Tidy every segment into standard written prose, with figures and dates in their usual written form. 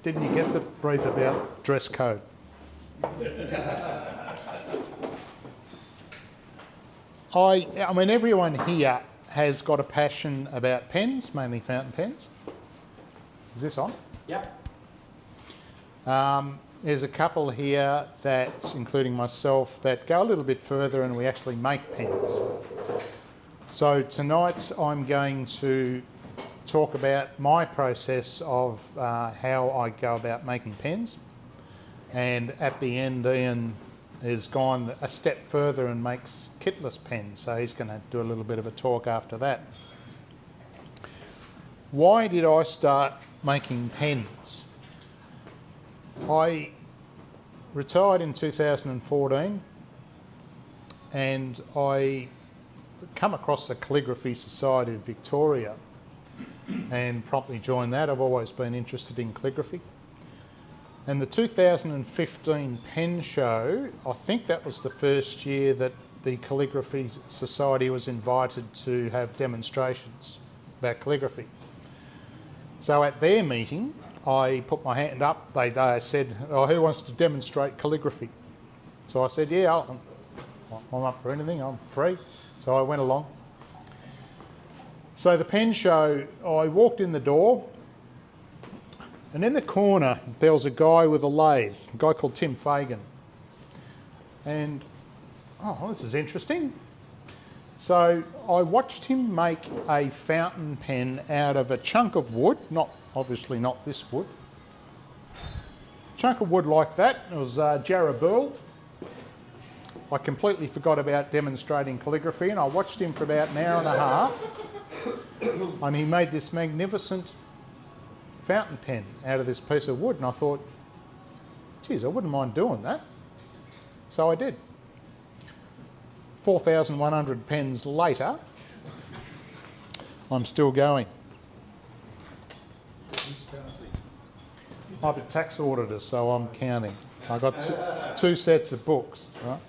didn't you get the brief about dress code? I mean, everyone here has got a passion about pens, mainly fountain pens. Is this on? Yep. There's a couple here that, including myself, that go a little bit further and we actually make pens. So tonight I'm going to talk about my process of how I go about making pens, and at the end Ian has gone a step further and makes kitless pens, so he's going to do a little bit of a talk after that. Why did I start making pens? I retired in 2014 and I come across the Calligraphy Society of Victoria and promptly joined that. I've always been interested in calligraphy. And the 2015 pen show, I think that was the first year that the Calligraphy Society was invited to have demonstrations about calligraphy. So at their meeting, I put my hand up. They said, "Oh, who wants to demonstrate calligraphy?" So I said, "Yeah, I'm up for anything, I'm free." So I went along. So the pen show, I walked in the door, and in the corner there was a guy with a lathe, a guy called Tim Fagan. And, oh, this is interesting. So I watched him make a fountain pen out of a chunk of wood, obviously not this wood. Chunk of wood like that. It was Jarrah burl. I completely forgot about demonstrating calligraphy, and I watched him for about an hour and a half, and he made this magnificent fountain pen out of this piece of wood, and I thought, geez, I wouldn't mind doing that. So I did. 4,100 pens later, I'm still going. I'm a tax auditor, so I'm counting. I've got two sets of books, right?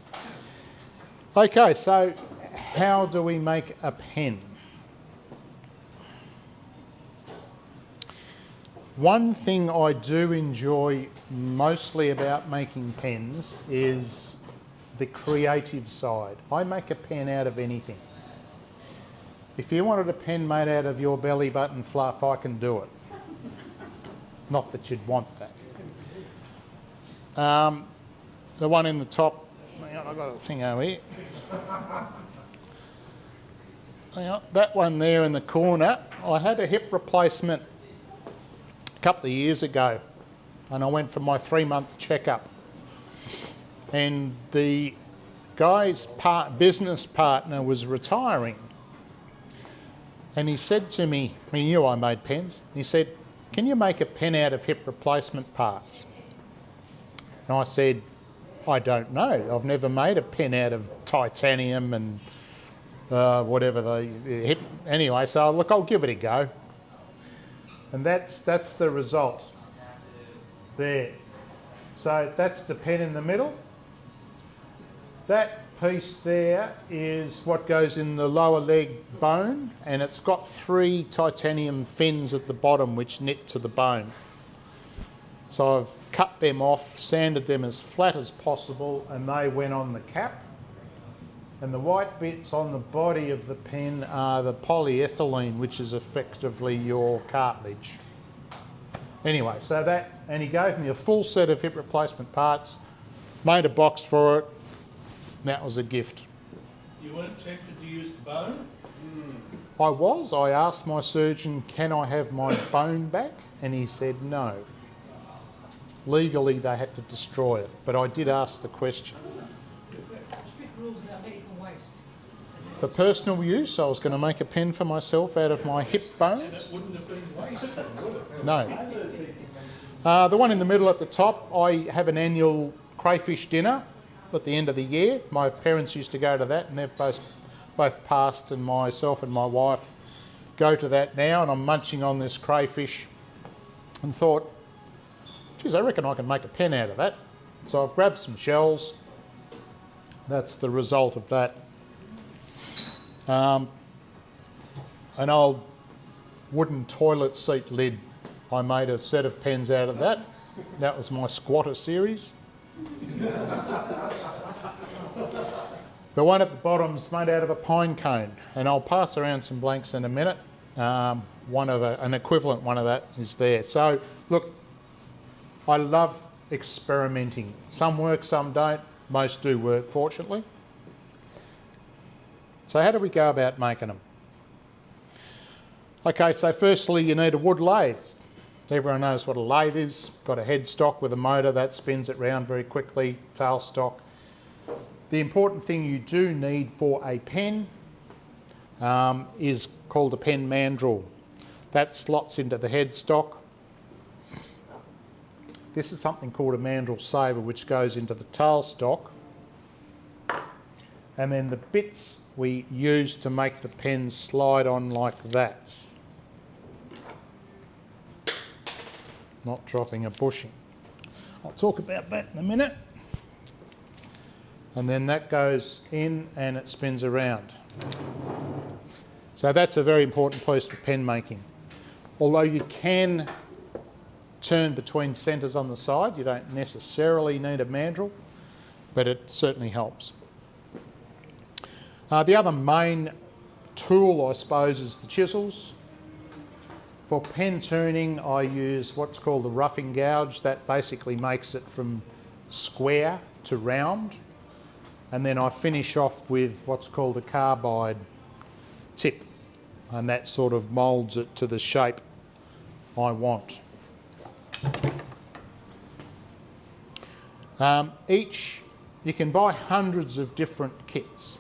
Okay, so how do we make a pen? One thing I do enjoy mostly about making pens is the creative side. I make a pen out of anything. If you wanted a pen made out of your belly button fluff, I can do it. Not that you'd want that. The one in the top, hang on, I've got a thing over here. Hang on, that one there in the corner, I had a hip replacement a couple of years ago, and I went for my 3-month checkup. And the guy's business partner was retiring, and he said to me, he knew I made pens, he said, "Can you make a pen out of hip replacement parts?" And I said, "I don't know. I've never made a pen out of titanium and whatever the hip." Anyway, so look, I'll give it a go. And that's the result there. So that's the pen in the middle. That piece there is what goes in the lower leg bone, and it's got 3 titanium fins at the bottom which knit to the bone. So I've cut them off, sanded them as flat as possible, and they went on the cap. And the white bits on the body of the pen are the polyethylene, which is effectively your cartilage. Anyway, so that, and he gave me a full set of hip replacement parts, made a box for it, and that was a gift. You weren't tempted to use the bone? I asked my surgeon, "Can I have my bone back?" And he said no. Legally they had to destroy it, but I did ask the question. Strict rules about medical waste. For personal use, I was going to make a pen for myself out of my hip bones. And it wouldn't have been wasted, would it? No. The one in the middle at the top, I have an annual crayfish dinner at the end of the year. My parents used to go to that, and they've both passed, and myself and my wife go to that now, and I'm munching on this crayfish and thought, geez, I reckon I can make a pen out of that. So I've grabbed some shells. That's the result of that. An old wooden toilet seat lid I made a set of pens out of that. That was my squatter series. The one at the bottom is made out of a pine cone, and I'll pass around some blanks in a minute. An equivalent one of that is there. So look, I love experimenting. Some work, some don't. Most do work, fortunately. So how do we go about making them? Okay, so firstly you need a wood lathe. Everyone knows what a lathe is. Got a headstock with a motor that spins it round very quickly, tailstock. The important thing you do need for a pen is called a pen mandrel. That slots into the headstock. This is something called a mandrel saver, which goes into the tailstock. And then the bits we use to make the pen slide on like that. Not dropping a bushing. I'll talk about that in a minute. And then that goes in and it spins around. So that's a very important piece for pen making. Although you can turn between centres on the side, you don't necessarily need a mandrel, but it certainly helps. The other main tool, I suppose, is the chisels. For pen tuning, I use what's called the roughing gouge. That basically makes it from square to round. And then I finish off with what's called a carbide tip, and that sort of moulds it to the shape I want. You can buy hundreds of different kits.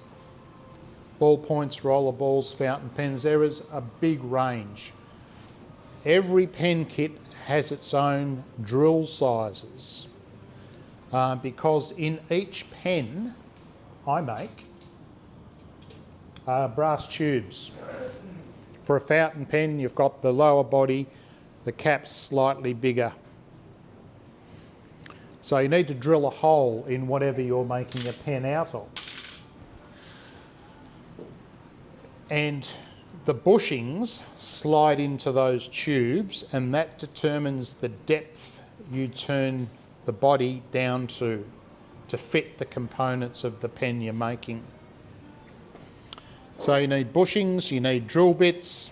Ballpoints, roller balls, fountain pens, there is a big range. Every pen kit has its own drill sizes because in each pen I make brass tubes. For a fountain pen, you've got the lower body, the cap's slightly bigger. So you need to drill a hole in whatever you're making a pen out of. And the bushings slide into those tubes, and that determines the depth you turn the body down to fit the components of the pen you're making. So you need bushings, you need drill bits,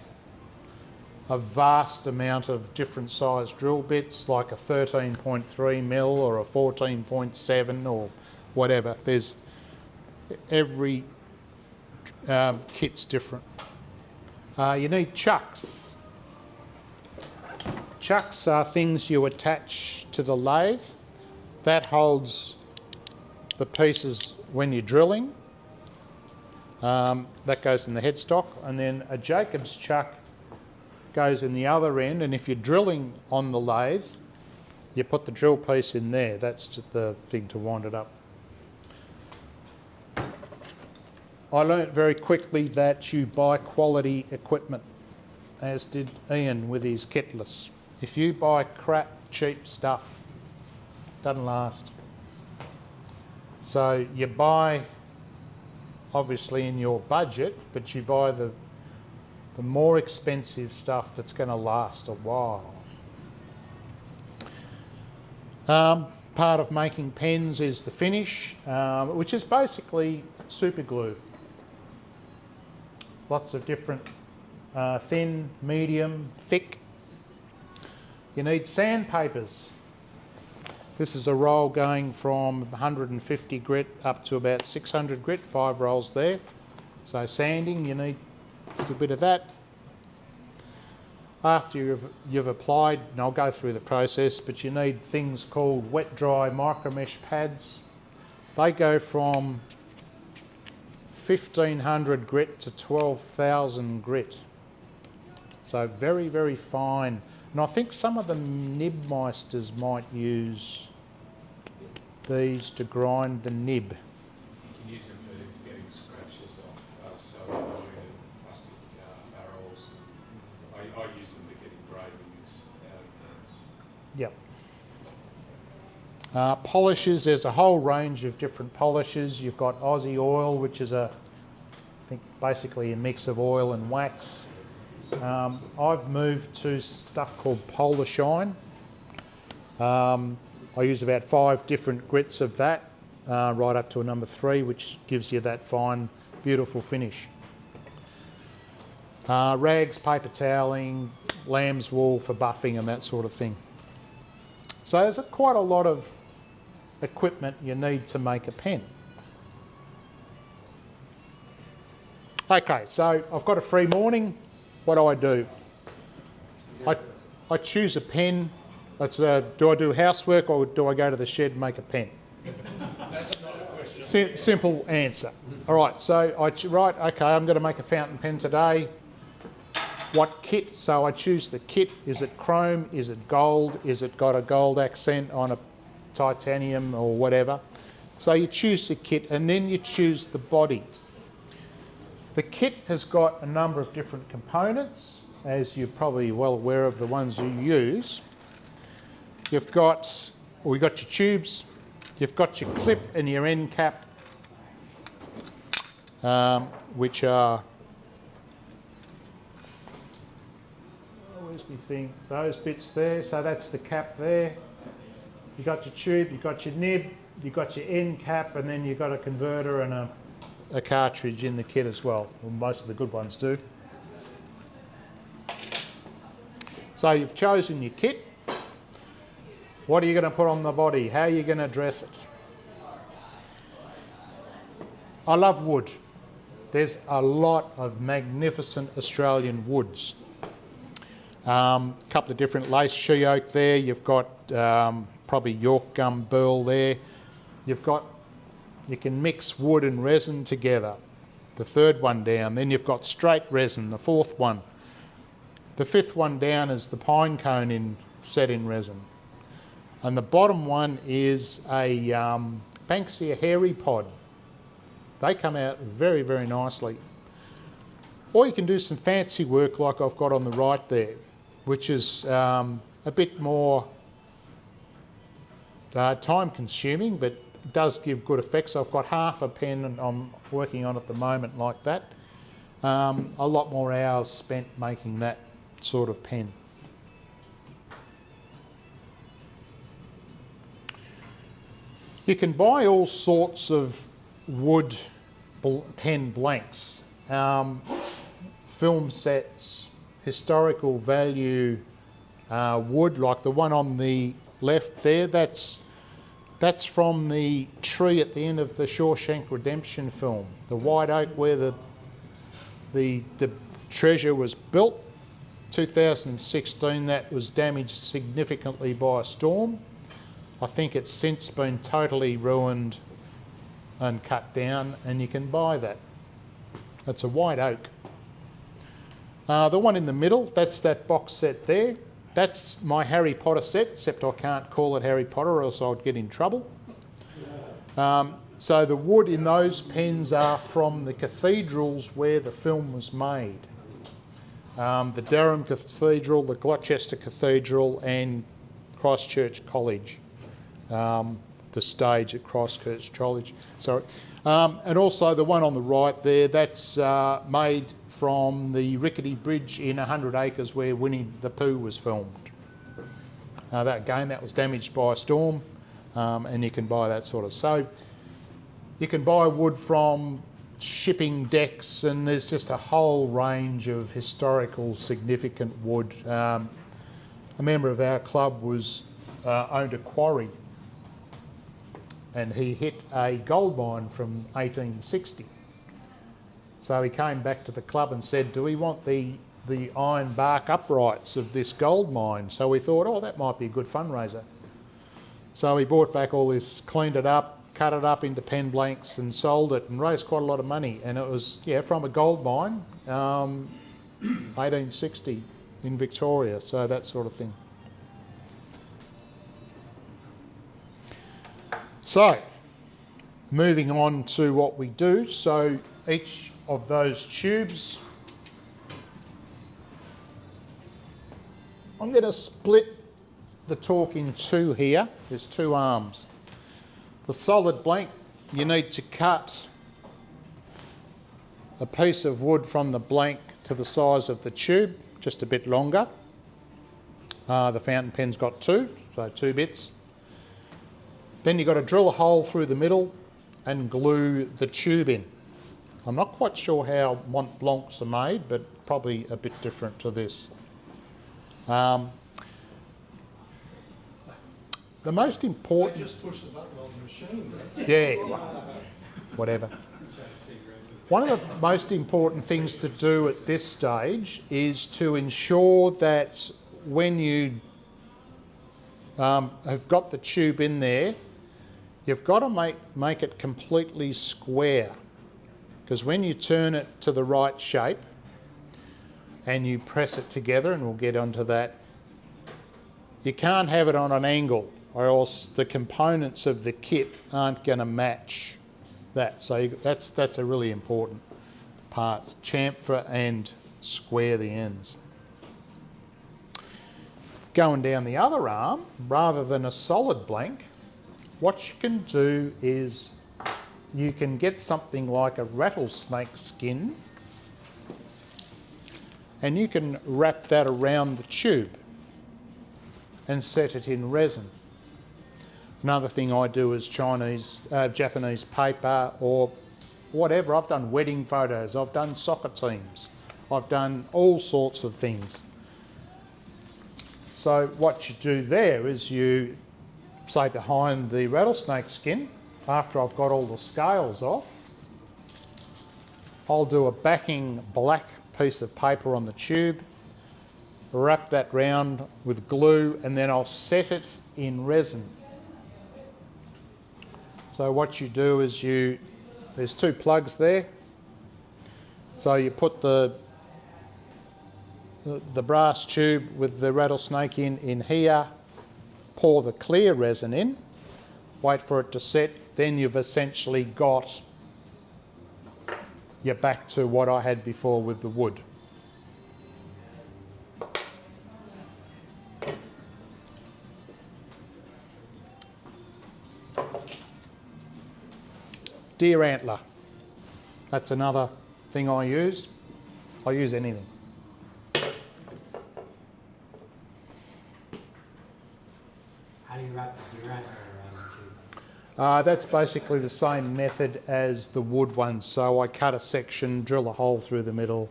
a vast amount of different size drill bits, like a 13.3mm or a 14.7 or whatever. There's every kit's different. You need chucks. Chucks are things you attach to the lathe. That holds the pieces when you're drilling. That goes in the headstock, and then a Jacob's chuck goes in the other end, and if you're drilling on the lathe, you put the drill piece in there. That's just the thing to wind it up. I learnt very quickly that you buy quality equipment, as did Ian with his kitless. If you buy crap, cheap stuff, it doesn't last. So you buy, obviously in your budget, but you buy the more expensive stuff that's going to last a while. Part of making pens is the finish, which is basically super glue. Lots of different thin, medium, thick. You need sandpapers. This is a roll going from 150 grit up to about 600 grit, 5 rolls there. So sanding, you need a bit of that. After you've applied, and I'll go through the process, but you need things called wet dry micromesh pads. They go from 1500 grit to 12,000 grit. So very, very fine. And I think some of the nibmeisters might use these to grind the nib. You can use them for getting scratches off sewing and plastic barrels. I use them to get engravings out of pens. Yep. Polishes, there's a whole range of different polishes. You've got Aussie oil, which is I think basically a mix of oil and wax. I've moved to stuff called Polar Shine. I use about 5 different grits of that, right up to a number 3, which gives you that fine, beautiful finish. Rags, paper toweling, lamb's wool for buffing and that sort of thing. So there's quite a lot of equipment you need to make a pen. Okay, so I've got a free morning. What do? I choose a pen. Do I do housework or do I go to the shed and make a pen? That's not a question. Simple answer. All right, so okay, I'm going to make a fountain pen today. What kit? So I choose the kit. Is it chrome? Is it gold? Is it got a gold accent on a titanium or whatever? So you choose the kit and then you choose the body. The kit has got a number of different components, as you're probably well aware of the ones you use. We've got your tubes, you've got your clip and your end cap, which are, where's my thing? Those bits there, so that's the cap there. You've got your tube, you've got your nib, you've got your end cap, and then you've got a converter and a cartridge in the kit as well. Well, most of the good ones do. So you've chosen your kit. What are you going to put on the body? How are you going to dress it? I love wood. There's a lot of magnificent Australian woods. A couple of different lace she oak there. You've got probably York gum burl there. You can mix wood and resin together. The 3rd one down. Then you've got straight resin, the 4th one. The 5th one down is the pine cone set in resin. And the bottom one is a Banksia hairy pod. They come out very, very nicely. Or you can do some fancy work like I've got on the right there, which is a bit more time consuming, but does give good effects. I've got half a pen and I'm working on at the moment like that. A lot more hours spent making that sort of pen. You can buy all sorts of wood pen blanks, film sets, historical value wood, like the one on the left there. That's from the tree at the end of the Shawshank Redemption film, the white oak where the treasure was built. 2016, that was damaged significantly by a storm. I think it's since been totally ruined and cut down, and you can buy that. It's a white oak. The one in the middle, that's that box set there. That's my Harry Potter set, except I can't call it Harry Potter or else I'd get in trouble. So the wood in those pens are from the cathedrals where the film was made. The Durham Cathedral, the Gloucester Cathedral and Christchurch College. The stage at Christchurch College, sorry. And also the one on the right there, that's made from the rickety bridge in 100 Acres where Winnie the Pooh was filmed. That was damaged by a storm, and you can buy that sort of. So you can buy wood from shipping decks, and there's just a whole range of historical significant wood. A member of our club owned a quarry, and he hit a gold mine from 1860. So he came back to the club and said, do we want the iron bark uprights of this gold mine? So we thought, oh, that might be a good fundraiser. So he bought back all this, cleaned it up, cut it up into pen blanks and sold it and raised quite a lot of money. And it was, from a gold mine, 1860 in Victoria, so that sort of thing. So, moving on to what we do. So each of those tubes, I'm going to split the talk in two here. There's 2 arms. The solid blank, you need to cut a piece of wood from the blank to the size of the tube, just a bit longer. The fountain pen's got 2, so 2 bits. Then you've got to drill a hole through the middle and glue the tube in. I'm not quite sure how Mont Blancs are made, but probably a bit different to this. The most important... Just push the button on the machine. Yeah, whatever. One of the most important things to do at this stage is to ensure that when you have got the tube in there, you've got to make it completely square, because when you turn it to the right shape and you press it together, and we'll get onto that, you can't have it on an angle or else the components of the kit aren't going to match that. So that's a really important part. Chamfer and square the ends. Going down the other arm, rather than a solid blank, what you can do is you can get something like a rattlesnake skin, and you can wrap that around the tube and set it in resin. Another thing I do is Japanese paper or whatever. I've done wedding photos, I've done soccer teams, I've done all sorts of things. So what you do there is you, say behind the rattlesnake skin, after I've got all the scales off, I'll do a backing black piece of paper on the tube, wrap that round with glue, and then I'll set it in resin. So what you do is there's 2 plugs there. So you put the brass tube with the rattlesnake in here, pour the clear resin in, wait for it to set, then you've essentially got you're back to what I had before with the wood. Deer antler. That's another thing I use. I use anything. How do you wrap the deer antler around the tube? That's basically the same method as the wood ones. So I cut a section, drill a hole through the middle,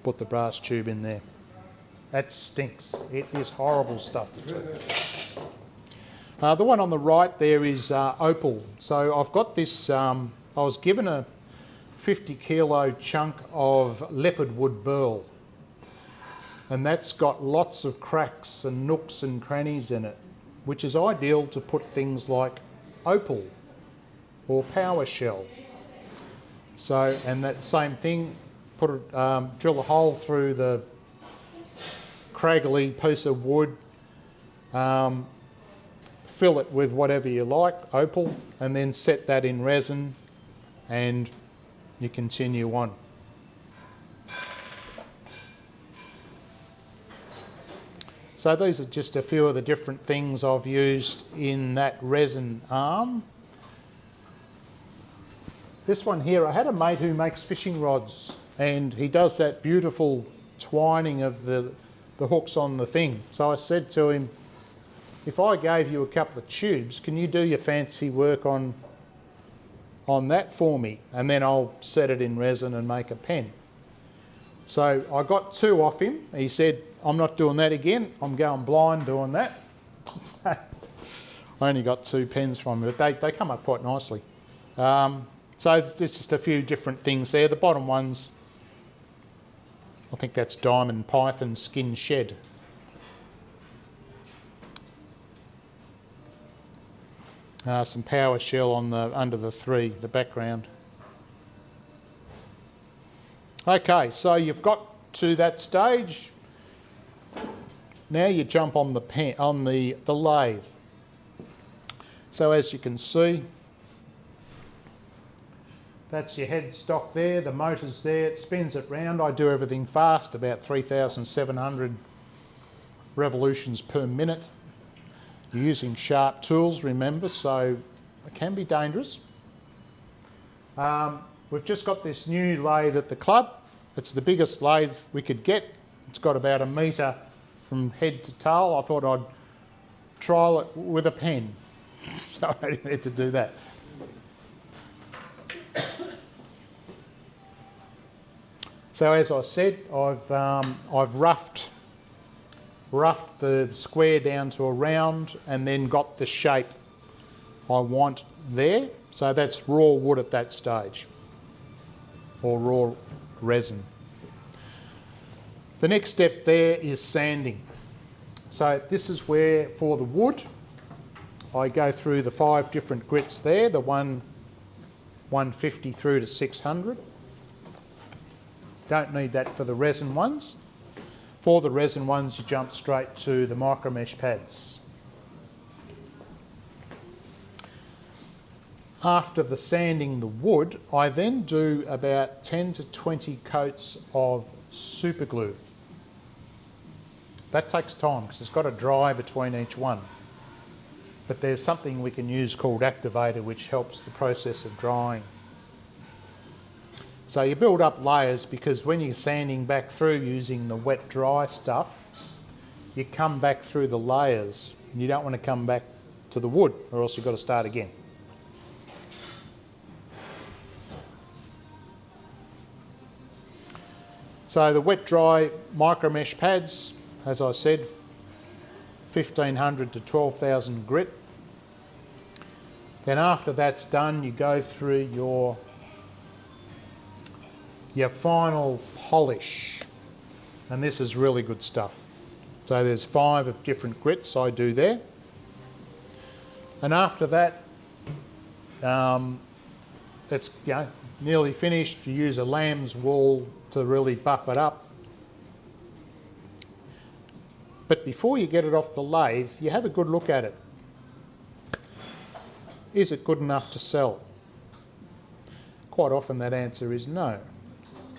put the brass tube in there. That stinks. It is horrible stuff to do. The one on the right there is opal. So I've got this, I was given a 50 kilo chunk of leopard wood burl, and that's got lots of cracks and nooks and crannies in it, which is ideal to put things like opal or power shell. So, and that same thing, drill a hole through the craggly piece of wood, fill it with whatever you like, opal, and then set that in resin, and you continue on. So these are just a few of the different things I've used in that resin arm. This one here, I had a mate who makes fishing rods, and he does that beautiful twining of the hooks on the thing. So I said to him, if I gave you a couple of tubes, can you do your fancy work on that for me? And then I'll set it in resin and make a pen. So I got 2 off him. He said, I'm not doing that again. I'm going blind doing that. So I only got 2 pens from him, but they come up quite nicely. So there's just a few different things there. The bottom one's, I think that's diamond python skin shed. Some power shell on under the 3, the background. Okay, so you've got to that stage. Now you jump on the pen, on the lathe. So as you can see, that's your headstock there, the motor's there, it spins it round. I do everything fast, about 3,700 revolutions per minute. You're using sharp tools, remember, so it can be dangerous. We've just got this new lathe at the club, It's the biggest lathe we could get. It's got about 1 metre from head to tail. I thought I'd trial it with a pen. So I didn't need to do that. So as I said, I've roughed the square down to a round and then got the shape I want there. So that's raw wood at that stage, or raw resin. The next step there is sanding. So this is where, for the wood, I go through the 5 different grits there, the 150 through to 600. Don't need that for the resin ones. For the resin ones, you jump straight to the micro mesh pads. After the sanding the wood, I then do about 10 to 20 coats of super glue. That takes time because it's got to dry between each one. But there's something we can use called activator which helps the process of drying. So you build up layers because when you're sanding back through using the wet dry stuff, you come back through the layers and you don't want to come back to the wood or else you've got to start again. So the wet dry micro mesh pads, as I said, 1500 to 12,000 grit. Then after that's done, you go through your final polish, and this is really good stuff. So there's 5 of different grits I do there, and after that it's nearly finished. You use a lamb's wool to really buff it up. But before you get it off the lathe, you have a good look at it. Is it good enough to sell? Quite often that answer is no.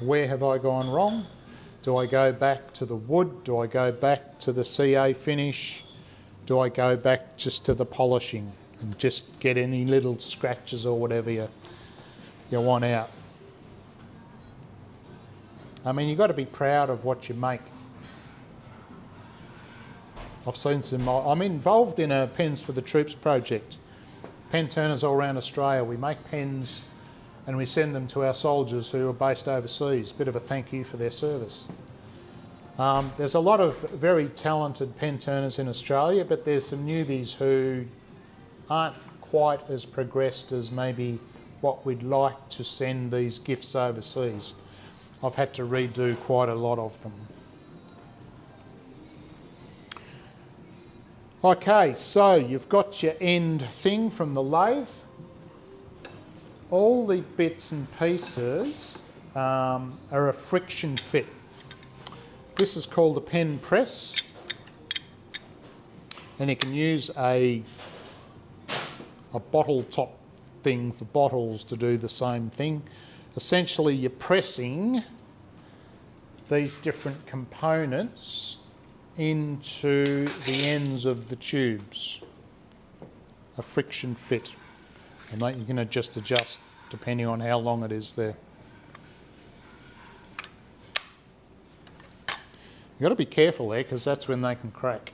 Where have I gone wrong? Do I go back to the wood? Do I go back to the CA finish? Do I go back just to the polishing and just get any little scratches or whatever you want out? I mean, you've got to be proud of what you make. I've seen some. I'm involved in a Pens for the Troops project. Pen turners all around Australia. We make pens and we send them to our soldiers who are based overseas. Bit of a thank you for their service. There's a lot of very talented pen turners in Australia, but there's some newbies who aren't quite as progressed as maybe what we'd like to send these gifts overseas. I've had to redo quite a lot of them. Okay, so you've got your end thing from the lathe. All the bits and pieces are a friction fit. This is called a pen press, and you can use a bottle top thing for bottles to do the same thing. Essentially, you're pressing these different components into the ends of the tubes. A friction fit. And you can just adjust depending on how long it is there. You've got to be careful there because that's when they can crack.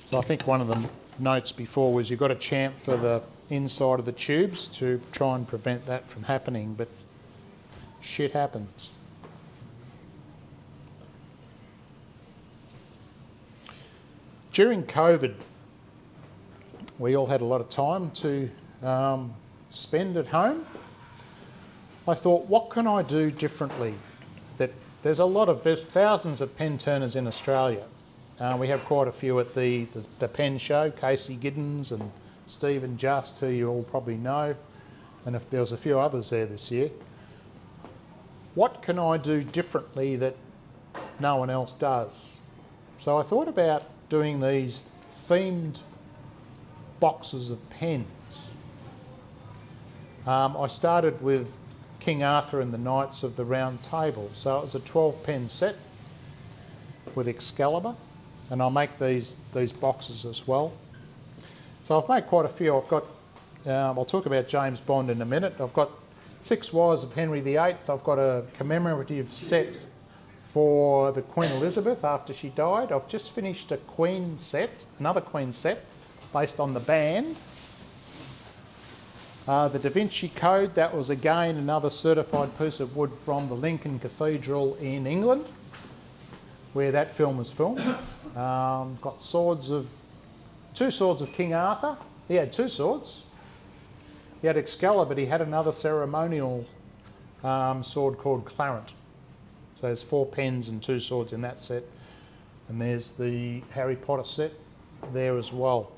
So I think one of the notes before was you've got to chamfer the inside of the tubes to try and prevent that from happening, but shit happens. During COVID, we all had a lot of time to spend at home. I thought, what can I do differently? There's thousands of pen turners in Australia. We have quite a few at the pen show, Casey Giddens and Stephen Just, who you all probably know, and if there was a few others there this year. What can I do differently that no one else does? So I thought about doing these themed boxes of pens. I started with King Arthur and the Knights of the Round Table. So it was a 12 pen set with Excalibur, and I'll make these boxes as well. So I've made quite a few. I've got, I'll talk about James Bond in a minute. I've got Six Wives of Henry VIII. I've got a commemorative set for the Queen Elizabeth after she died. I've just finished a Queen set, another Queen set, based on the band. The Da Vinci Code, that was again another certified piece of wood from the Lincoln Cathedral in England, where that film was filmed. Got two swords of King Arthur. He had two swords. He had Excalibur, but he had another ceremonial sword called Clarent. So there's 4 pens and 2 swords in that set. And there's the Harry Potter set there as well.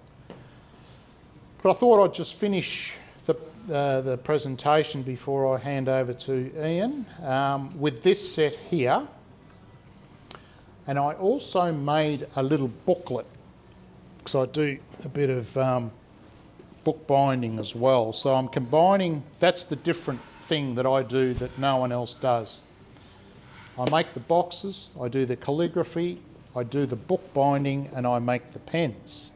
But I thought I'd just finish the presentation before I hand over to Ian with this set here. And I also made a little booklet, because I do a bit of book binding as well. So I'm combining, that's the different thing that I do that no one else does. I make the boxes, I do the calligraphy, I do the book binding, and I make the pens.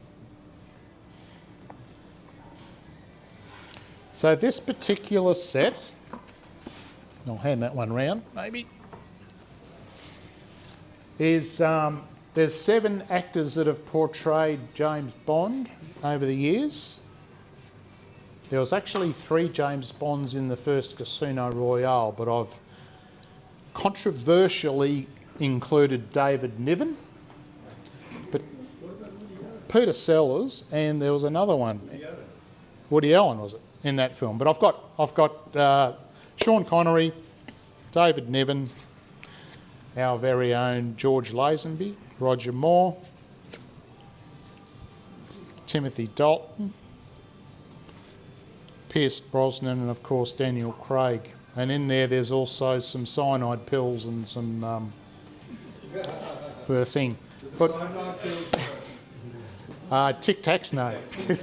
So this particular set, I'll hand that one round maybe, is there's 7 actors that have portrayed James Bond over the years. There was actually 3 James Bonds in the first Casino Royale, but I've controversially included David Niven, but Peter Sellers, and there was another one, Woody Allen was it, in that film. But I've got Sean Connery, David Niven, our very own George Lazenby, Roger Moore, Timothy Dalton, Pierce Brosnan, and of course Daniel Craig. And in there's also some cyanide pills and some for a thing. But Tic Tacs, no. You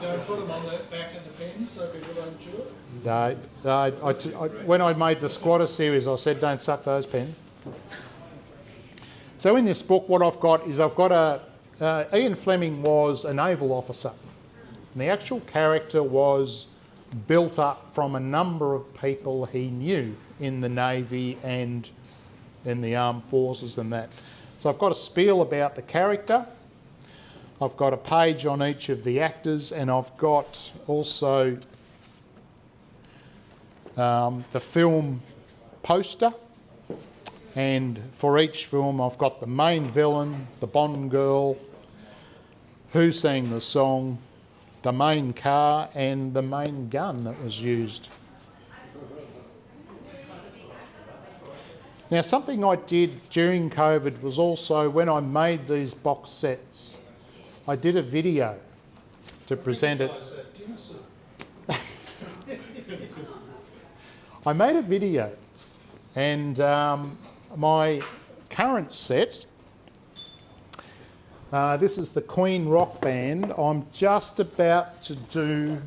don't put them on the back of the pen so people don't chew it? When I made the Squatter series, I said don't suck those pens. So in this book, what I've got is Ian Fleming was a naval officer. And the actual character was built up from a number of people he knew in the Navy and in the armed forces and that. So I've got a spiel about the character. I've got a page on each of the actors, and I've got also the film poster. And for each film, I've got the main villain, the Bond girl, who sang the song, the main car, and the main gun that was used. Now, something I did during COVID was also, when I made these box sets, I did a video to present it. I made a video, and my current set, this is the Queen Rock Band. I'm just about to do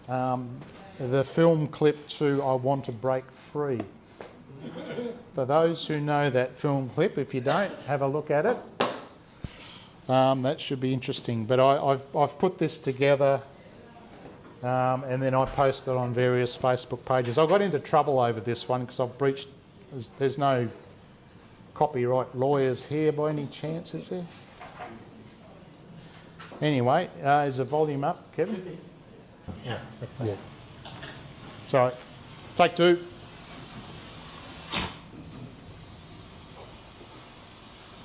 the film clip to I Want to Break Free. For those who know that film clip, if you don't, have a look at it. That should be interesting. But I've put this together and then I post it on various Facebook pages. I got into trouble over this one because I've breached, there's no copyright lawyers here by any chance, is there? Anyway, is the volume up, Kevin? Yeah, that's fine. Yeah. Sorry. Take 2.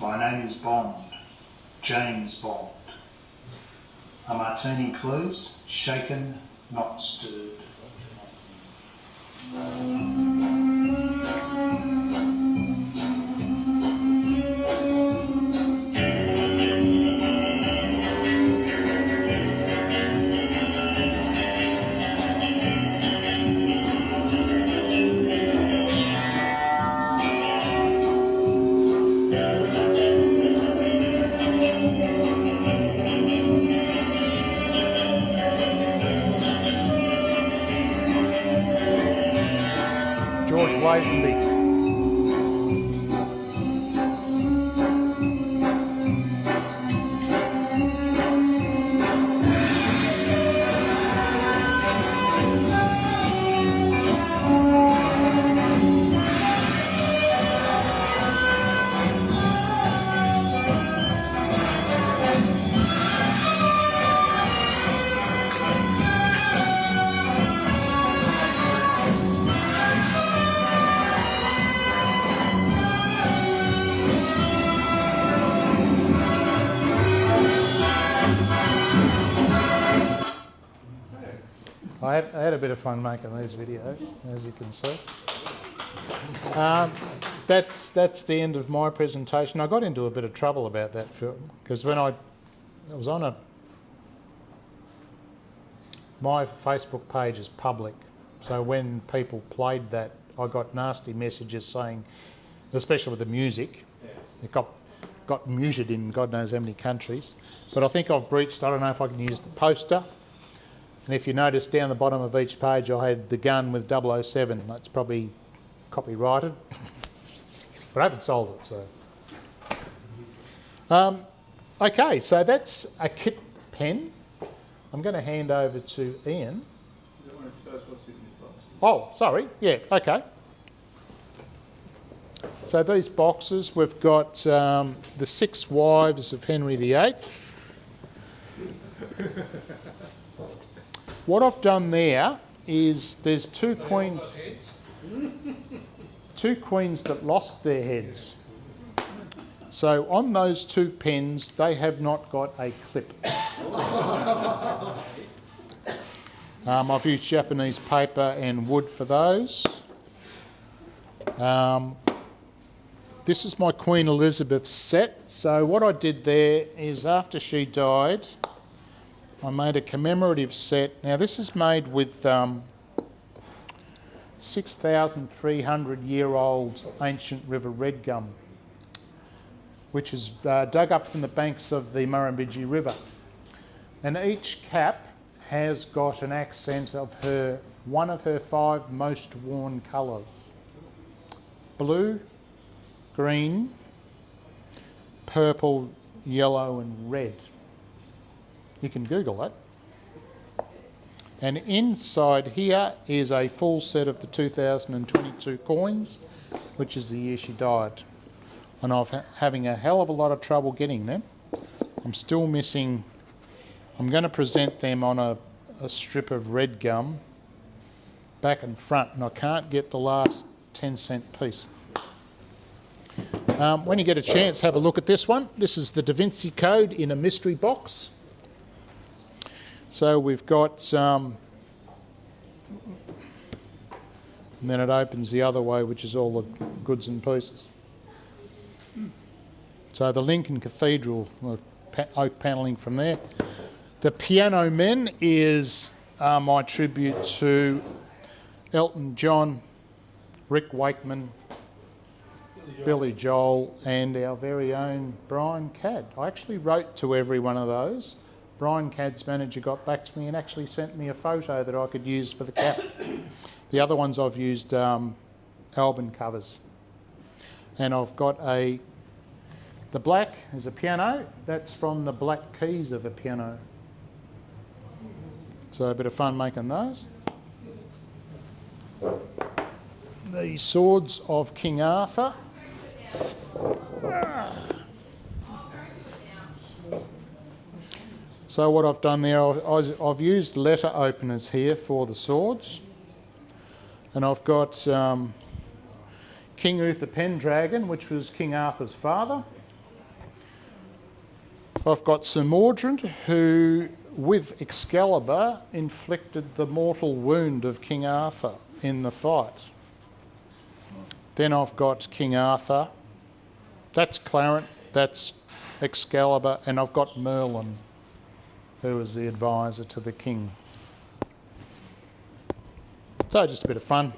My name is Bond, James Bond. A martini, please, shaken, not stirred. Lazenby. I had a bit of fun making these videos, as you can see. That's the end of my presentation. I got into a bit of trouble about that film because when I was on my Facebook page is public, so when people played that, I got nasty messages saying, especially with the music, it got muted in God knows how many countries. But I think I've breached, I don't know if I can use the poster. And if you notice down the bottom of each page, I had the gun with 007. That's probably copyrighted, but I haven't sold it, so. Okay, so that's a kit pen. I'm going to hand over to Ian. You don't want to tell us what's in this box? Oh, sorry. Yeah, okay. So these boxes, we've got the 6 wives of Henry VIII. What I've done there is there's two queens that lost their heads. So on those 2 pens, they have not got a clip. I've used Japanese paper and wood for those. This is my Queen Elizabeth set. So what I did there is after she died, I made a commemorative set. Now this is made with 6,300-year-old ancient river red gum, which is dug up from the banks of the Murrumbidgee River. And each cap has got an accent of one of her 5 most worn colours. Blue, green, purple, yellow and red. You can Google that. And inside here is a full set of the 2022 coins, which is the year she died. And I'm having a hell of a lot of trouble getting them. I'm still missing, I'm going to present them on a strip of red gum, back and front, and I can't get the last 10-cent piece. When you get a chance, have a look at this one. This is the Da Vinci Code in a mystery box. So we've got, and then it opens the other way, which is all the goods and pieces. So the Lincoln Cathedral, oak panelling from there. The Piano Men is my tribute to Elton John, Rick Wakeman, Billy Joel and our very own Brian Cadd. I actually wrote to every one of those. Brian Cadd's manager got back to me and actually sent me a photo that I could use for the cap. The other ones I've used album covers. And I've got the black is a piano. That's from the black keys of a piano. So a bit of fun making those. The swords of King Arthur. So what I've done there, I've used letter openers here for the swords. And I've got King Uther Pendragon, which was King Arthur's father. I've got Sir Mordred, who with Excalibur inflicted the mortal wound of King Arthur in the fight. Then I've got King Arthur, that's Clarence, that's Excalibur, and I've got Merlin, who was the advisor to the king. So just a bit of fun.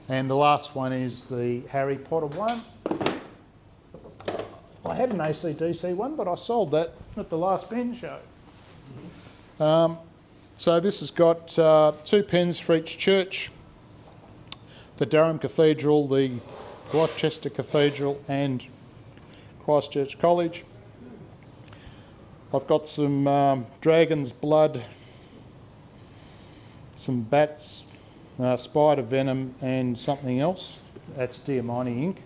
And the last one is the Harry Potter one. I had an AC/DC one, but I sold that at the last pen show. So this has got 2 pens for each church. The Durham Cathedral, the Gloucester Cathedral and Christchurch College. I've got some dragon's blood, some bats, spider venom and something else. That's Diamine ink.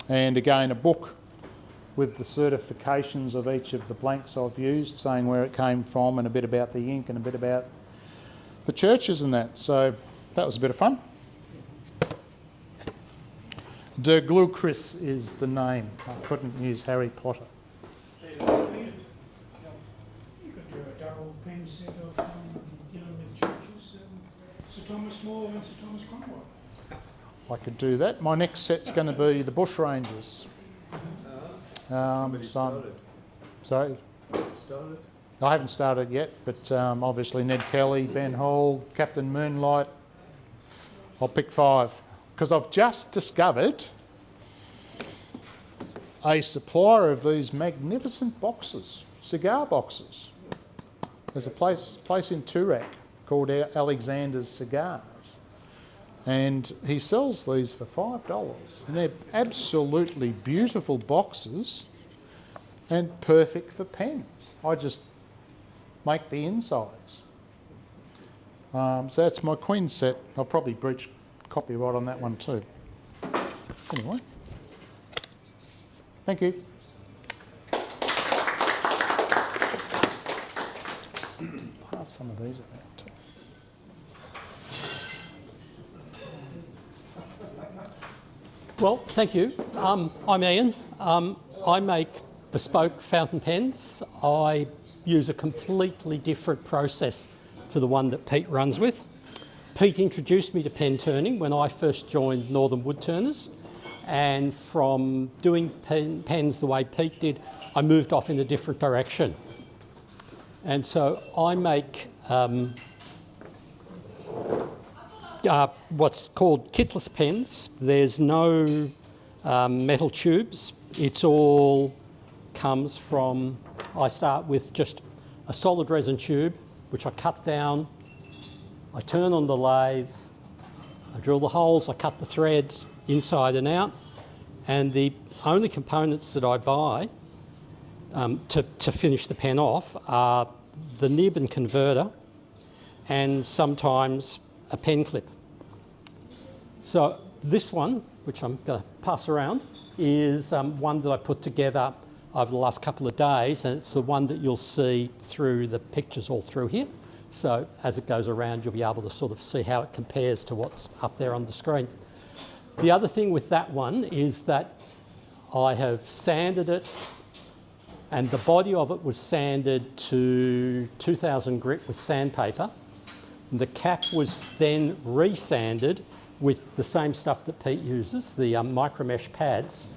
And again a book with the certifications of each of the blanks I've used, saying where it came from and a bit about the ink and a bit about the churches and that. So that was a bit of fun. De Glucris is the name. I couldn't use Harry Potter. You could do a double pen set of Sir Thomas More and Sir Thomas Cromwell. I could do that. My next set's going to be the Bush Rangers. Somebody so- started. Sorry, Started? I haven't started yet, but obviously Ned Kelly, Ben Hall, Captain Moonlight. I'll pick 5 because I've just discovered a supplier of these magnificent boxes, cigar boxes. There's a place in Toorak called Alexander's Cigars, and he sells these for $5, and they're absolutely beautiful boxes and perfect for pens. I just make the insides. So that's my Queen set. I'll probably breach copyright on that one too. Anyway, thank you. Pass some of these around too. Well, thank you. I'm Ian. I make bespoke fountain pens. I use a completely different process to the one that Pete runs with. Pete introduced me to pen turning when I first joined Northern Wood Turners, and from doing pens the way Pete did, I moved off in a different direction. And so I make what's called kitless pens. There's no metal tubes. It's all comes from, I start with just a solid resin tube, which I cut down, I turn on the lathe, I drill the holes, I cut the threads inside and out, and the only components that I buy to finish the pen off are the nib and converter, and sometimes a pen clip. So this one, which I'm going to pass around, is one that I put together over the last couple of days, and it's the one that you'll see through the pictures all through here. So as it goes around, you'll be able to sort of see how it compares to what's up there on the screen. The other thing with that one is that I have sanded it, and the body of it was sanded to 2000 grit with sandpaper. And the cap was then resanded with the same stuff that Pete uses, the micromesh pads,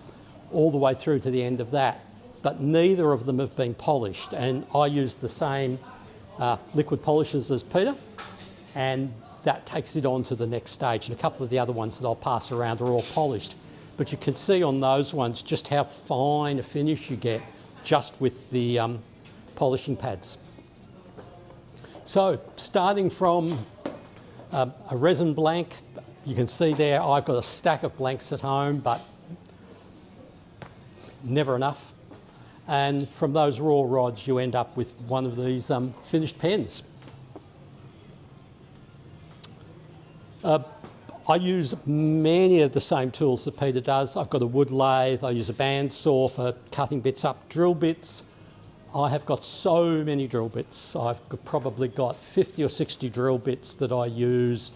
all the way through to the end of that. But neither of them have been polished, and I use the same liquid polishers as Peter, and that takes it on to the next stage. And a couple of the other ones that I'll pass around are all polished. But you can see on those ones just how fine a finish you get just with the polishing pads. So starting from a resin blank, you can see there I've got a stack of blanks at home, but never enough. And from those raw rods you end up with one of these finished pens. I use many of the same tools that Peter does. I've got a wood lathe, I use a bandsaw for cutting bits up, drill bits. I have got so many drill bits. I've probably got 50 or 60 drill bits that I use,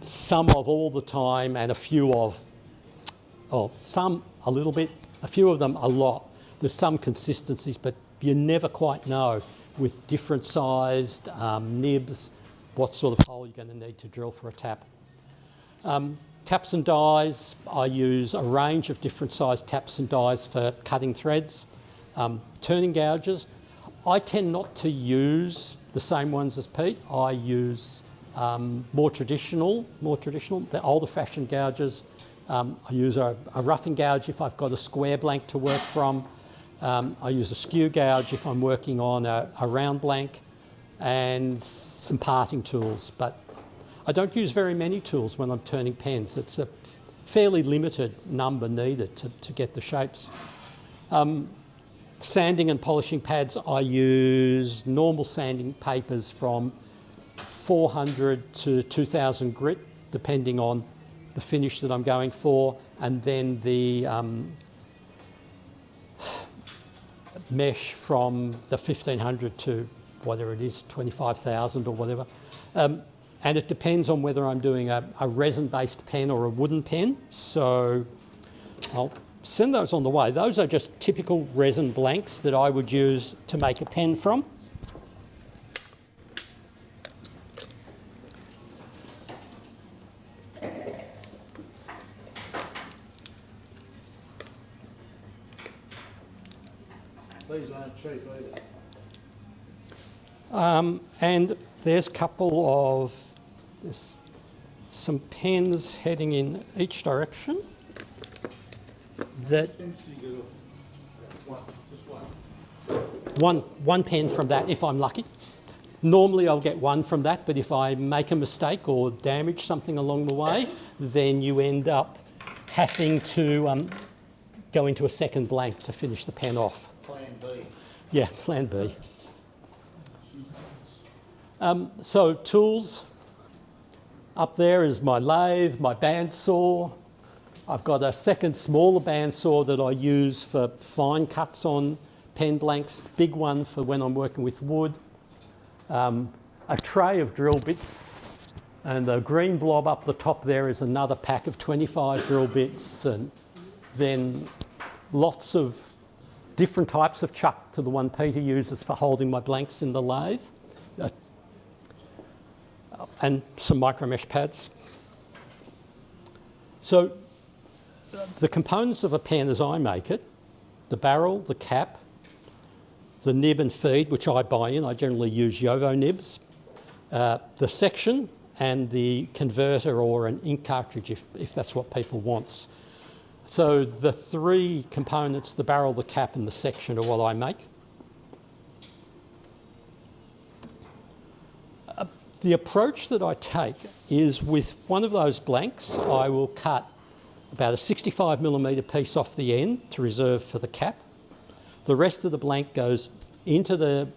some of all the time and a few of, some a little bit, a few of them a lot. There's some consistencies, but you never quite know with different sized nibs what sort of hole you're going to need to drill for a tap. Taps and dies, I use a range of different sized taps and dies for cutting threads. Turning gouges, I tend not to use the same ones as Pete. I use more traditional, the older fashioned gouges. I use a roughing gouge if I've got a square blank to work from. I use a skew gouge if I'm working on a round blank, and some parting tools. But I don't use very many tools when I'm turning pens. It's a fairly limited number needed to get the shapes. Sanding and polishing pads, I use normal sanding papers from 400 to 2000 grit, depending on the finish that I'm going for, and then the mesh from the 1500 to whatever it is, 25,000 or whatever. And it depends on whether I'm doing a resin-based pen or a wooden pen. So I'll send those on the way. Those are just typical resin blanks that I would use to make a pen from. aren't cheap either. And there's a couple of, there's some pens heading in each direction that Pens do you get off? Just one. one pen from that if I'm lucky. Normally I'll get one from that, but if I make a mistake or damage something along the way, then you end up having to go into a second blank to finish the pen off. Plan B. Yeah, plan B. So tools, up there is my lathe, my bandsaw. I've got a second smaller bandsaw that I use for fine cuts on pen blanks, big one for when I'm working with wood. A tray of drill bits, and the green blob up the top there is another pack of 25 drill bits, and then lots of different types of chuck to the one Peter uses for holding my blanks in the lathe, and some micro mesh pads. So the components of a pen as I make it, the barrel, the cap, the nib and feed, which I buy in, I generally use Yovo nibs, the section and the converter or an ink cartridge if that's what people want. So the three components, the barrel, the cap and the section, are what I make. The approach that I take is with one of those blanks, I will cut about a 65mm piece off the end to reserve for the cap. The rest of the blank goes into the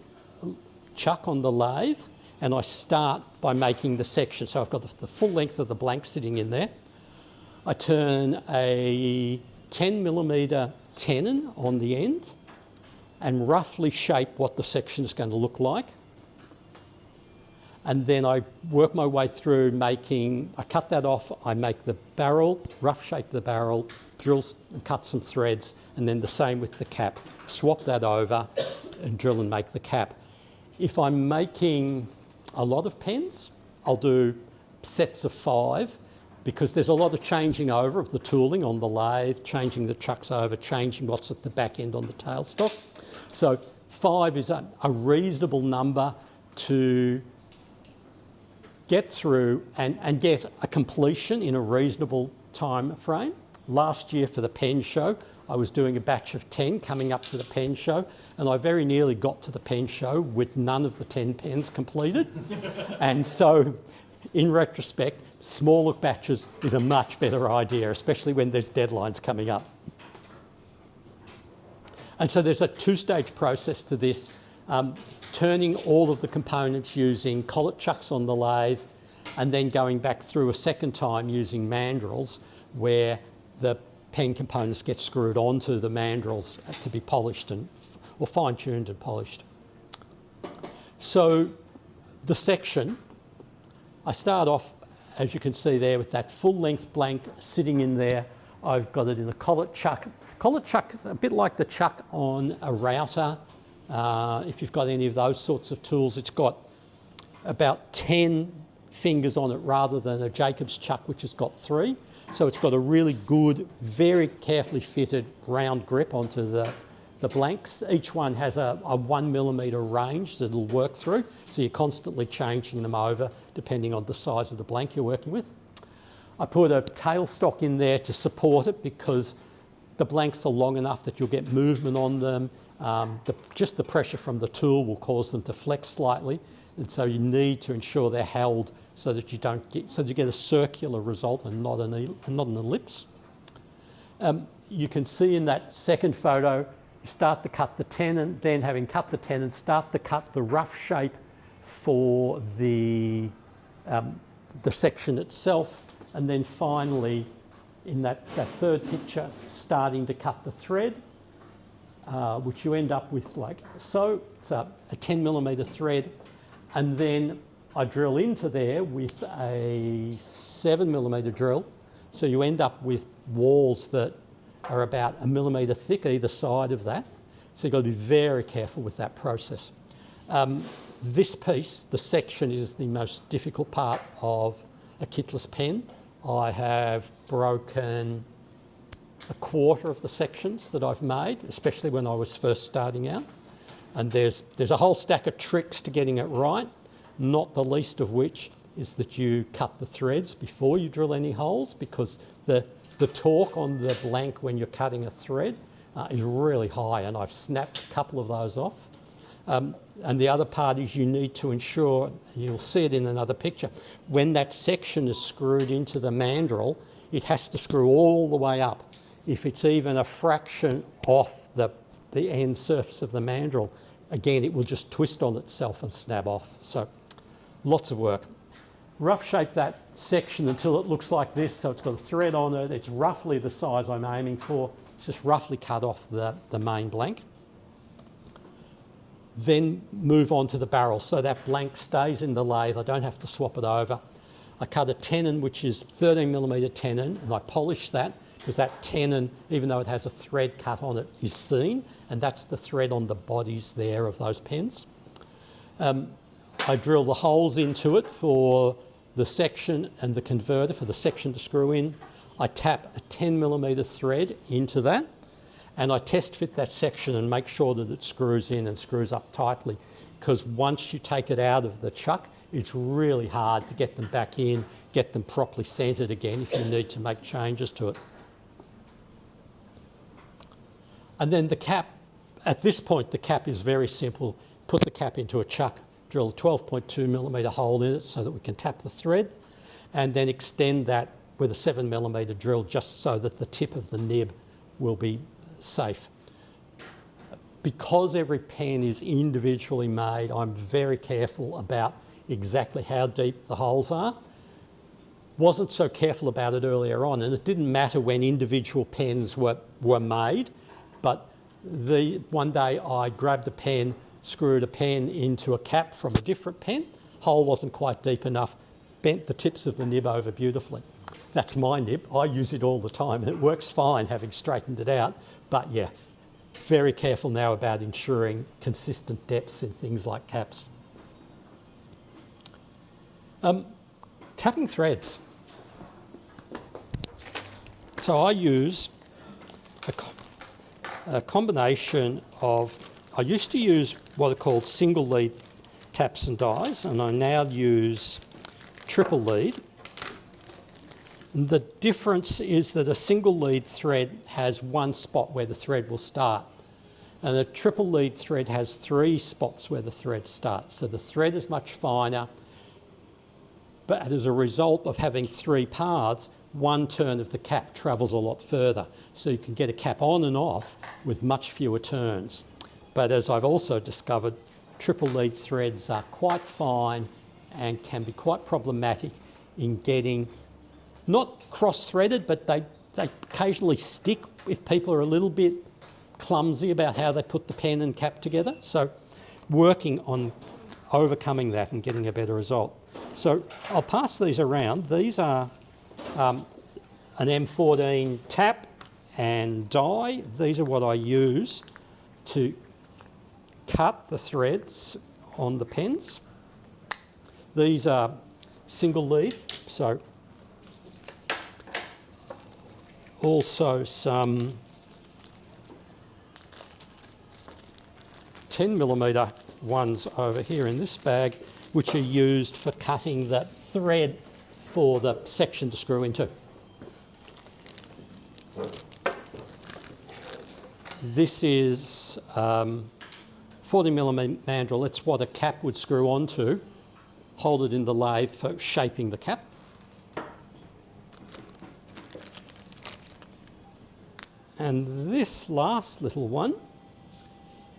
chuck on the lathe, and I start by making the section. So I've got the full length of the blank sitting in there. I turn a 10mm tenon on the end and roughly shape what the section is going to look like. And then I work my way through making, I cut that off, I make the barrel, rough shape the barrel, drill and cut some threads, and then the same with the cap. Swap that over and drill and make the cap. If I'm making a lot of pens, I'll do sets of 5 because there's a lot of changing over of the tooling on the lathe, changing the chucks over, changing what's at the back end on the tailstock. So 5 is a reasonable number to get through and get a completion in a reasonable time frame. Last year for the pen show, I was doing a batch of 10 coming up to the pen show, and I very nearly got to the pen show with none of the 10 pens completed. And so, in retrospect, smaller batches is a much better idea, especially when there's deadlines coming up. And so there's a two-stage process to this. Turning all of the components using collet chucks on the lathe, and then going back through a second time using mandrels where the pen components get screwed onto the mandrels to be polished or fine-tuned and polished. So the section, I start off, as you can see there, with that full-length blank sitting in there. I've got it in a collet chuck. Collet chuck, a bit like the chuck on a router. If you've got any of those sorts of tools, it's got about 10 fingers on it rather than a Jacob's chuck, which has got 3. So it's got a really good, very carefully fitted round grip onto the blanks. Each one has a 1mm range that it'll work through, so you're constantly changing them over depending on the size of the blank you're working with. I put a tailstock in there to support it because the blanks are long enough that you'll get movement on them. Just the pressure from the tool will cause them to flex slightly, and so you need to ensure they're held so that you get a circular result and not an ellipse. You can see in that second photo, you start to cut the tenon, then having cut the tenon, start to cut the rough shape for the section itself, and then finally, in that third picture, starting to cut the thread. Which you end up with like so. It's a 10mm thread, and then I drill into there with a 7mm drill, so you end up with walls that are about 1mm thick either side of that. So you've got to be very careful with that process. This piece, the section, is the most difficult part of a kitless pen. I have broken a quarter of the sections that I've made, especially when I was first starting out. And there's a whole stack of tricks to getting it right, not the least of which is that you cut the threads before you drill any holes, because the torque on the blank when you're cutting a thread is really high, and I've snapped a couple of those off. And the other part is you need to ensure, you'll see it in another picture, when that section is screwed into the mandrel, it has to screw all the way up. If it's even a fraction off the end surface of the mandrel, again, it will just twist on itself and snap off. So lots of work. Rough shape that section until it looks like this, so it's got a thread on it. It's roughly the size I'm aiming for. It's just roughly cut off the main blank. Then move on to the barrel, so that blank stays in the lathe. I don't have to swap it over. I cut a tenon, which is 13mm tenon, and I polish that, because that tenon, even though it has a thread cut on it, is seen, and that's the thread on the bodies there of those pens. I drill the holes into it for the section and the converter for the section to screw in. I tap a 10mm thread into that, and I test fit that section and make sure that it screws in and screws up tightly, because once you take it out of the chuck, it's really hard to get them back in, get them properly centred again if you need to make changes to it. And then the cap, at this point the cap is very simple. Put the cap into a chuck, drill a 12.2mm hole in it so that we can tap the thread, and then extend that with a 7mm drill just so that the tip of the nib will be safe. Because every pen is individually made, I'm very careful about exactly how deep the holes are. Wasn't so careful about it earlier on, and it didn't matter when individual pens were made, but one day I grabbed a pen, screwed a pen into a cap from a different pen, hole wasn't quite deep enough, bent the tips of the nib over beautifully. That's my nib, I use it all the time, and it works fine having straightened it out, but yeah, very careful now about ensuring consistent depths in things like caps. Tapping threads. So I use a combination of, I used to use what are called single lead taps and dies, and I now use triple lead. And the difference is that a single lead thread has one spot where the thread will start, and a triple lead thread has 3 spots where the thread starts. So the thread is much finer, but as a result of having 3 paths, one turn of the cap travels a lot further. So you can get a cap on and off with much fewer turns. But as I've also discovered, triple lead threads are quite fine and can be quite problematic in getting, not cross-threaded, but they occasionally stick if people are a little bit clumsy about how they put the pen and cap together. So working on overcoming that and getting a better result. So I'll pass these around. These are an M14 tap and die. These are what I use to cut the threads on the pens. These are single lead, so also some 10mm ones over here in this bag, which are used for cutting the thread for the section to screw into. This is 40mm mandrel. It's what a cap would screw onto. Hold it in the lathe for shaping the cap. And this last little one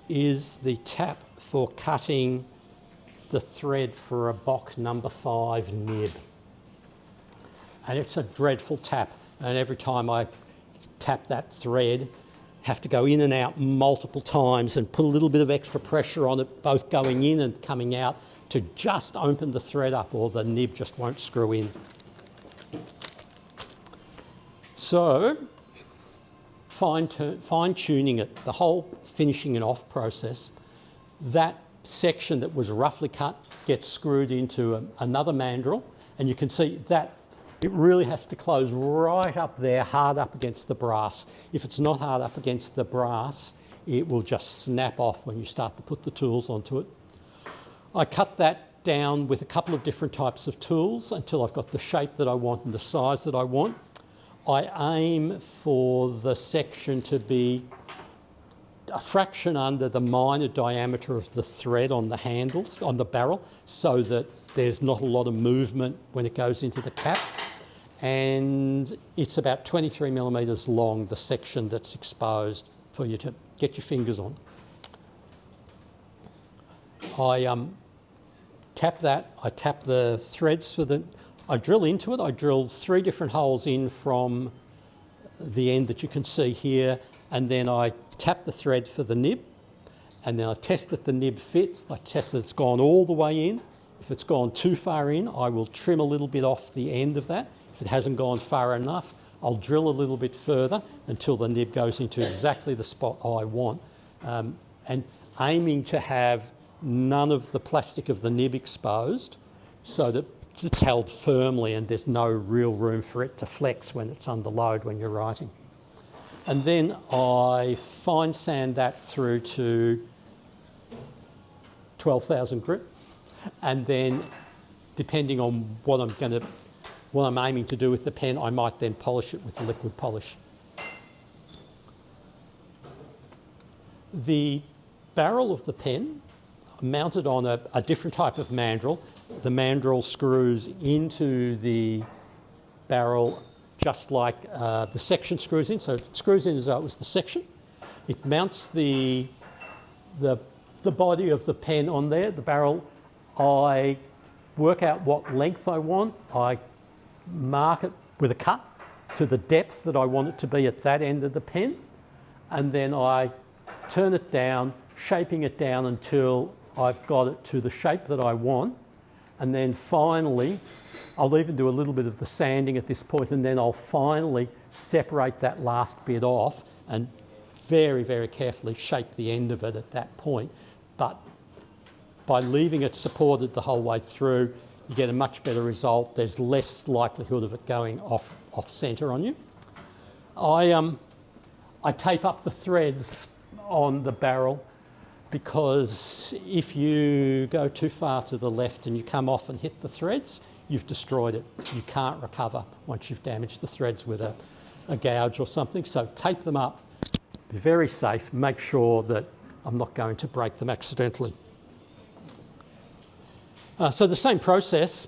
is the tap for cutting the thread for a box number 5 nib. And it's a dreadful tap, and every time I tap that thread, have to go in and out multiple times and put a little bit of extra pressure on it, both going in and coming out, to just open the thread up, or the nib just won't screw in. So fine-tuning it, the whole finishing and off process, that section that was roughly cut gets screwed into another mandrel, and you can see that it really has to close right up there, hard up against the brass. If it's not hard up against the brass, it will just snap off when you start to put the tools onto it. I cut that down with a couple of different types of tools until I've got the shape that I want and the size that I want. I aim for the section to be a fraction under the minor diameter of the thread on the handles, on the barrel, so that there's not a lot of movement when it goes into the cap. And it's about 23 millimetres long, the section that's exposed for you to get your fingers on. I tap that, I tap the threads for the, I drill into it, I drill 3 different holes in from the end that you can see here, and then I tap the thread for the nib, and then I test that the nib fits. I test that it's gone all the way in. If it's gone too far in, I will trim a little bit off the end of that. If it hasn't gone far enough, I'll drill a little bit further until the nib goes into exactly the spot I want. And aiming to have none of the plastic of the nib exposed so that it's held firmly and there's no real room for it to flex when it's under load when you're writing. And then I fine sand that through to 12,000 grit. And then depending on what I'm aiming to do with the pen, I might then polish it with the liquid polish. The barrel of the pen mounted on a different type of mandrel. The mandrel screws into the barrel just like the section screws in. So it screws in as though it was the section. It mounts the body of the pen on there, the barrel. I work out what length I want. I mark it with a cut to the depth that I want it to be at that end of the pen. And then I turn it down, shaping it down until I've got it to the shape that I want. And then finally, I'll even do a little bit of the sanding at this point, and then I'll finally separate that last bit off and very, very carefully shape the end of it at that point. But by leaving it supported the whole way through, you get a much better result. There's less likelihood of it going off centre on you. I tape up the threads on the barrel, because if you go too far to the left and you come off and hit the threads, you've destroyed it. You can't recover once you've damaged the threads with a gouge or something. So tape them up, be very safe, make sure that I'm not going to break them accidentally. So the same process,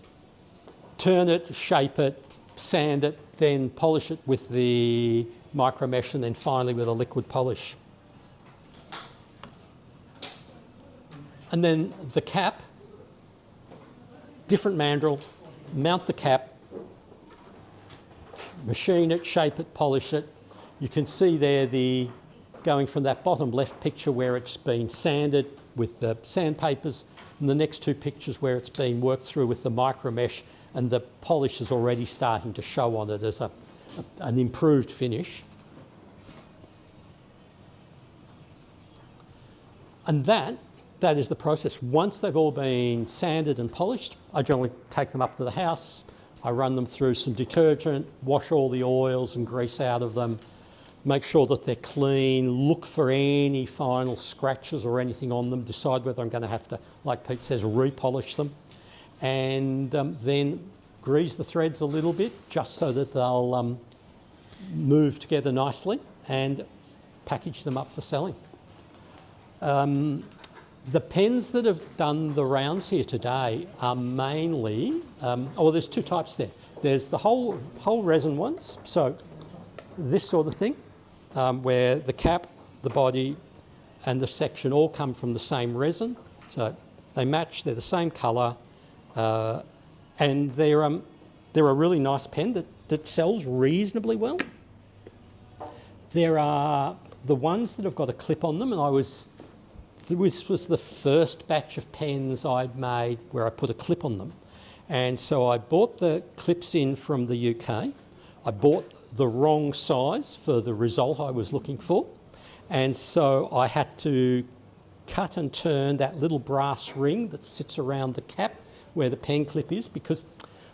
turn it, shape it, sand it, then polish it with the micro mesh, and then finally with a liquid polish. And then the cap, different mandrel, mount the cap, machine it, shape it, polish it. You can see there going from that bottom left picture where it's been sanded with the sandpapers, and the next 2 pictures where it's been worked through with the micro mesh, and the polish is already starting to show on it as an improved finish. And that is the process. Once they've all been sanded and polished, I generally take them up to the house. I run them through some detergent, wash all the oils and grease out of them, make sure that they're clean, look for any final scratches or anything on them, decide whether I'm going to have to, like Pete says, repolish them, and then grease the threads a little bit just so that they'll move together nicely, and package them up for selling. The pens that have done the rounds here today are mainly, there's 2 types there. There's the whole resin ones, so this sort of thing, where the cap, the body and the section all come from the same resin. So they match, they're the same colour, and they're a really nice pen that sells reasonably well. There are the ones that have got a clip on them, and this was the first batch of pens I'd made where I put a clip on them. And so I bought the clips in from the UK. I bought the wrong size for the result I was looking for. And so I had to cut and turn that little brass ring that sits around the cap where the pen clip is, because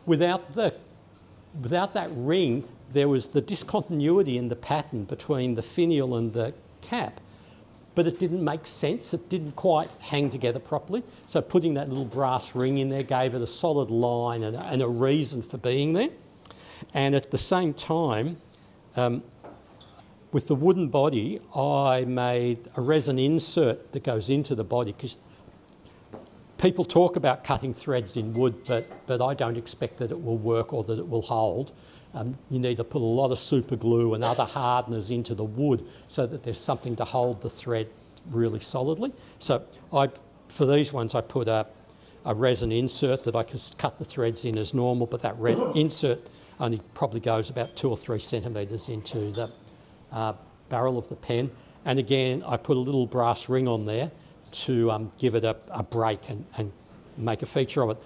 without that ring, there was the discontinuity in the pattern between the finial and the cap but it didn't make sense. It didn't quite hang together properly. So putting that little brass ring in there gave it a solid line and a reason for being there. And at the same time, with the wooden body, I made a resin insert that goes into the body, because people talk about cutting threads in wood, but I don't expect that it will work or that it will hold. You need to put a lot of super glue and other hardeners into the wood so that there's something to hold the thread really solidly. So for these ones, I put a resin insert that I can cut the threads in as normal, but that insert only probably goes about 2 or 3 centimetres into the barrel of the pen. And again, I put a little brass ring on there to give it a break and make a feature of it.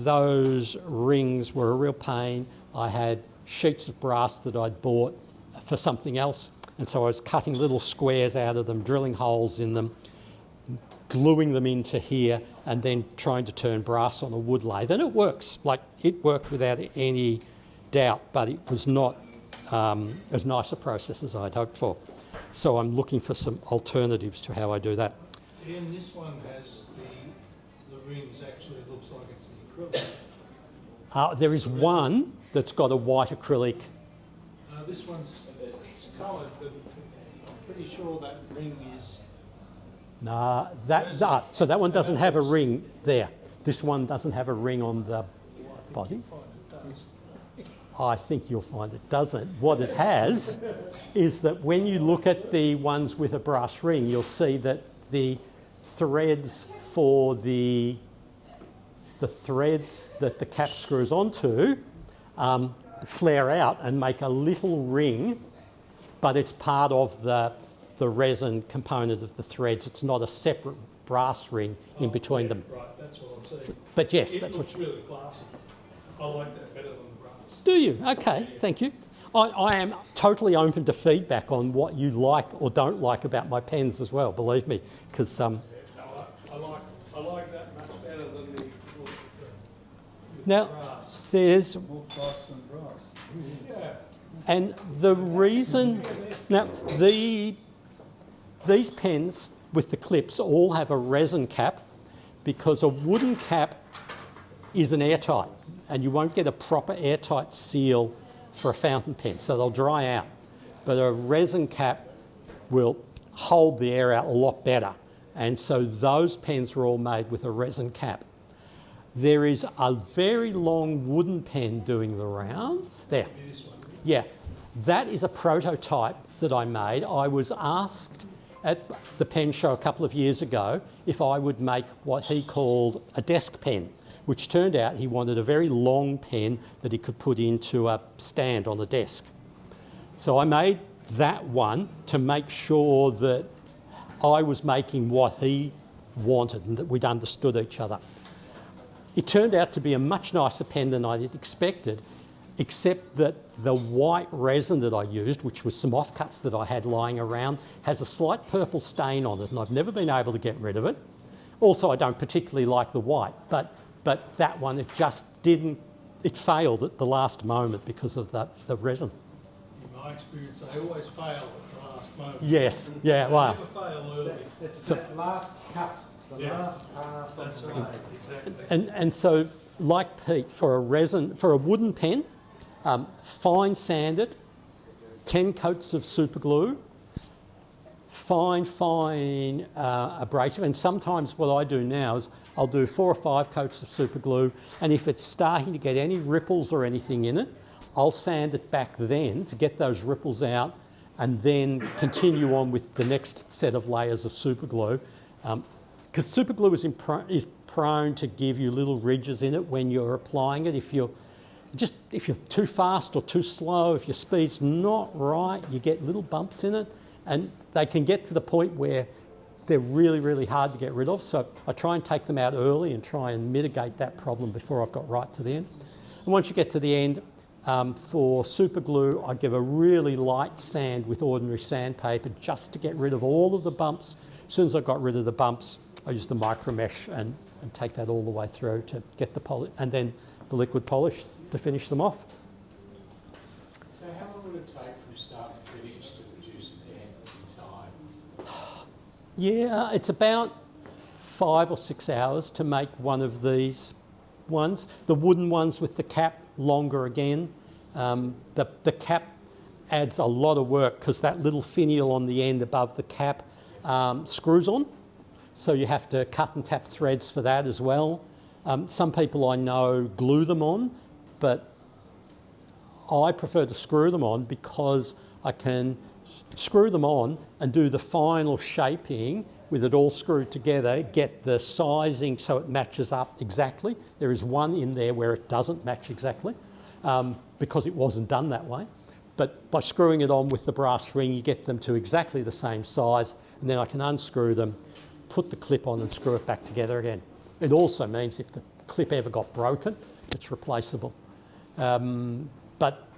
Those rings were a real pain. I had sheets of brass that I'd bought for something else, and so I was cutting little squares out of them, drilling holes in them, gluing them into here, and then trying to turn brass on a wood lathe. And it works, like it worked without any doubt, but it was not as nice a process as I'd hoped for. So I'm looking for some alternatives to how I do that. Ian, this one has the rings actually looks like it's an acrylic. There is one that's got a white acrylic. This one's it's coloured, but I'm pretty sure that ring is. So that one doesn't have a ring there. This one doesn't have a ring on the body. I think you'll find it doesn't. What it has is that when you look at the ones with a brass ring, you'll see that the threads for the threads that the cap screws onto flare out and make a little ring, but it's part of the resin component of the threads. It's not a separate brass ring in between them. Right, that's what I'm saying. But yes, It that's looks what. really classy. I like that better than the brass. Do you? Okay, thank you. I am totally open to feedback on what you like or don't like about my pens as well, believe me, because I like that much better than the now brass. there's More brass than brass. Yeah. and the reason now these pens with the clips all have a resin cap, because a wooden cap is an airtight, and you won't get a proper airtight seal for a fountain pen, so they'll dry out. But a resin cap will hold the air out a lot better, and so those pens are all made with a resin cap. There is a very long wooden pen doing the rounds. There. This one. Yeah, that is a prototype that I made. I was asked at the pen show a couple of years ago if I would make what he called a desk pen, which turned out he wanted a very long pen that he could put into a stand on a desk. So I made that one to make sure that I was making what he wanted and that we'd understood each other. It turned out to be a much nicer pen than I had expected, except that the white resin that I used, which was some offcuts that I had lying around, has a slight purple stain on it, and I've never been able to get rid of it. Also, I don't particularly like the white, but that one, it just didn't, it failed at the last moment because of the resin. In my experience, they always fail at the last moment. Yes, yeah, They wow. never fail early. It's that last cut, the Yeah. last pass on That's the right, blade. exactly. And so, like Pete, for a wooden pen, fine sanded, 10 coats of super glue, fine abrasive, and sometimes what I do now is I'll do 4 or 5 coats of super glue, and if it's starting to get any ripples or anything in it, I'll sand it back then to get those ripples out, and then continue on with the next set of layers of super glue. Because super glue is prone to give you little ridges in it when you're applying it. If you're too fast or too slow, if your speed's not right, you get little bumps in it, and they can get to the point where they're really, really hard to get rid of. So I try and take them out early and try and mitigate that problem before I've got right to the end. And once you get to the end, for super glue, I give a really light sand with ordinary sandpaper just to get rid of all of the bumps. As soon as I've got rid of the bumps, I use the micro mesh and take that all the way through to get the polish, and then the liquid polish to finish them off. So how long would it take from start to finish to produce a pen in time? Yeah, it's about 5 or 6 hours to make one of these ones. The wooden ones with the cap, longer again. The cap adds a lot of work because that little finial on the end above the cap screws on. So you have to cut and tap threads for that as well. Some people I know glue them on, but I prefer to screw them on because I can screw them on and do the final shaping with it all screwed together, get the sizing so it matches up exactly. There is one in there where it doesn't match exactly because it wasn't done that way. But by screwing it on with the brass ring, you get them to exactly the same size, and then I can unscrew them, put the clip on and screw it back together again. It also means if the clip ever got broken, it's replaceable. But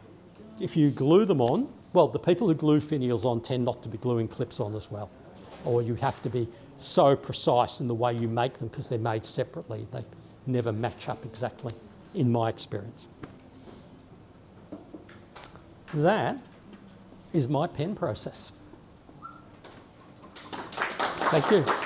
if you glue them on, well, the people who glue finials on tend not to be gluing clips on as well. Or you have to be so precise in the way you make them because they're made separately. They never match up exactly, in my experience. That is my pen process. Thank you.